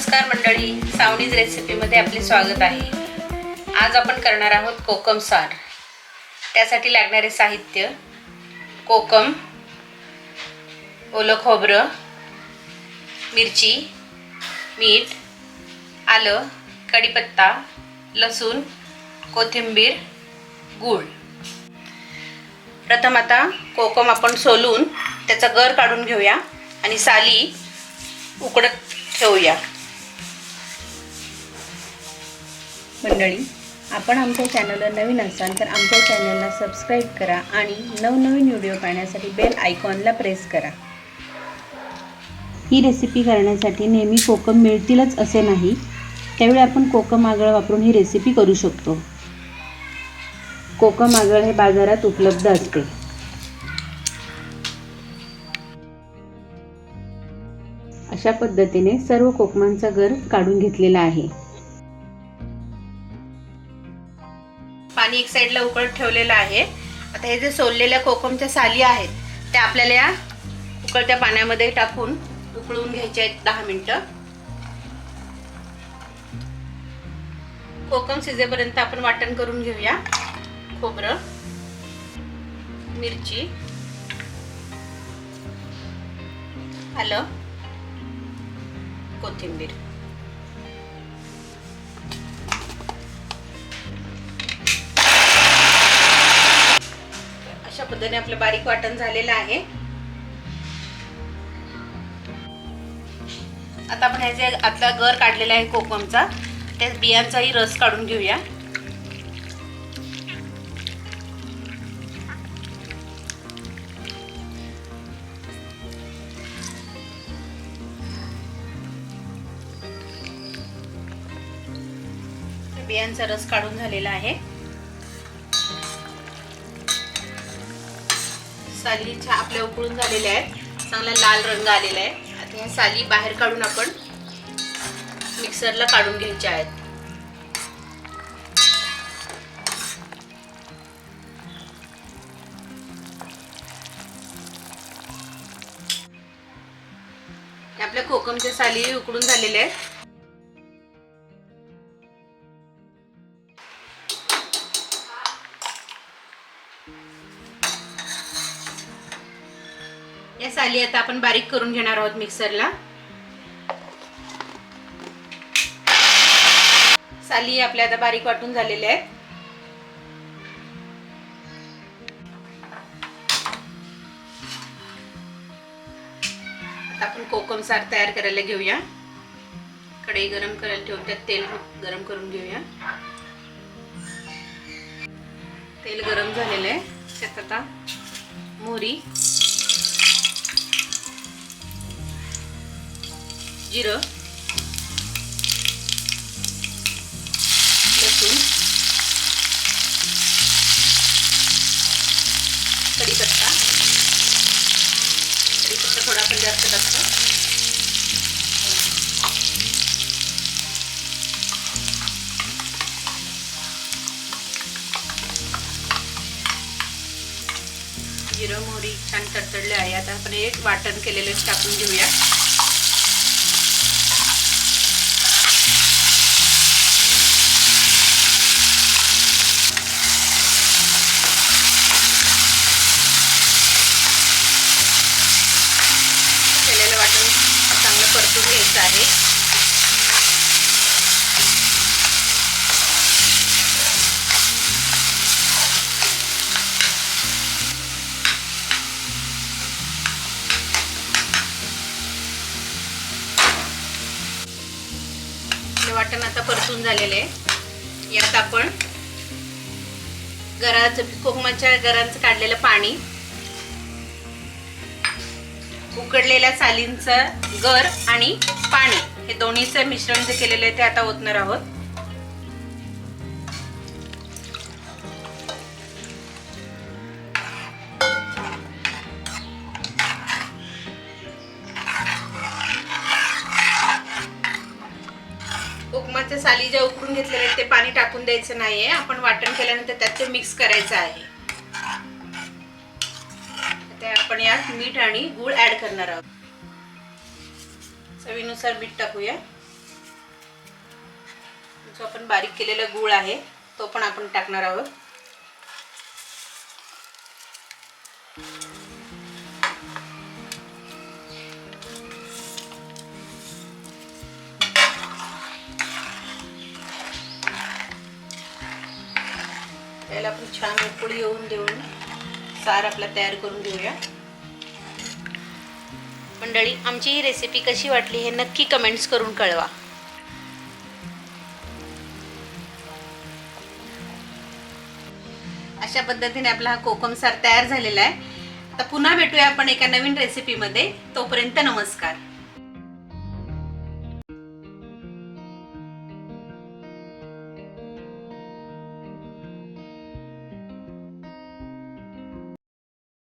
नमस्कार मंडळी, सावनीज रेसिपीमध्ये आपले स्वागत आहे। आज आपण करणार आहोत कोकम सार। त्यासाठी लागणारे साहित्य: कोकम, ओलं खोबरं, मिरची, मीठ, आलं, कढीपत्ता, लसूण, कोथिंबीर, गूळ। प्रथम आता कोकम आपण सोलून त्याचा गर काढून घेऊया आणि साली उकडत ठेवूया। मंडळी, आपण आमच्या चॅनलला नवीन असाल तर आमच्या चॅनलला सबस्क्राईब करा आणि नवनवीन व्हिडिओ पाहण्यासाठी बेल आयकॉनला प्रेस करा। ही रेसिपी करण्यासाठी नेहमी कोकम मिळतीलच असे नाही, त्यावेळी आपण कोकम आगळ वापरून ही रेसिपी करू शकतो। कोकम आगळ हे बाजारात उपलब्ध असते। अशा पद्धतीने सर्व कोकमांचा गर काढून घेतलेला आहे। पाणी एक साईडला उकळत ठेवलेलं आहे। आता हे जे सोललेल्या कोकमच्या साली आहेत त्या आपल्याला या उकळत्या पाण्यामध्ये टाकून उकळून घ्यायचे आहेत 10 मिनिटं। कोकम शिजेपर्यंत आपण वाटण करून घेऊया। खोबरं, मिरची, आलं, कोथिंबीर। अशा पद्धतीने आपलं बारीक वाटण झालेलं आहे। आता आपण हे जे आतला गर काढलेला आहे कोकमचा, त्या बियांचाही रस काढून घेऊया। बियांचा रस काढून झालेला आहे। साली आपल्या उकळून झालेल्या आहेत, चांगला लाल रंग आलेला आहे। आता ह्या साली बाहेर काढून आपण मिक्सरला काढून घ्यायच्या आहेत। आपल्या कोकमच्या साली उकडून झालेल्या आहेत। या साली आता आपण बारीक करून घेणार आहोत मिक्सरला। साली आपल्या आता बारीक वाटून झालेल्या आहेत। आता आपण कोकम सार तयार करायला घेऊया। कढई गरम करायला ठेवून त्यात तेल गरम करून घेऊया। तेल गरम झालेलं आहे, त्यात आता मोहरी, जिरं, लसूण, कढीपत्ता थोडा पण जास्त टाकतो। जिरं मोहरी छान तडतडले आहे। आता आपण एक वाटण केलेलं टाकून घेऊया। चांगलं परतून घ्यायचं आहे। वाटण आता परतून झालेले आहे। यात आपण कोकमाच्या गरांचं काढलेलं पाणी, उकडलेल्या सालींचं गर आणि पाणी हे दोन्हीचं मिश्रण जे केलेलं आहे ते आता ओतणार आहोत। कोकमाच्या साली ज्या उकडून घेतलेल्या आहेत ते पाणी टाकून द्यायचं नाहीये, आपण वाटण केल्यानंतर त्यात ते मिक्स करायचं आहे। आता आपण यात मीठ आणि गूळ ऍड करणार आहोत। चवीनुसार मीठ टाकूया। जो आपण बारीक केलेला गूळ आहे तो पण आपण टाकणार आहोत. त्याला आपण छान उकळी येऊन देऊन सार आपला तयार करून घेऊया. मंडळी, आमची ही रेसिपी कशी वाटली हे नक्की कमेंट्स करून कळवा. अशा पद्धतीने आपला हा कोकम सार तयार झालेला आहे. आता पुन्हा भेटूया आपण एका नवीन रेसिपीमध्ये. तोपर्यंत नमस्कार.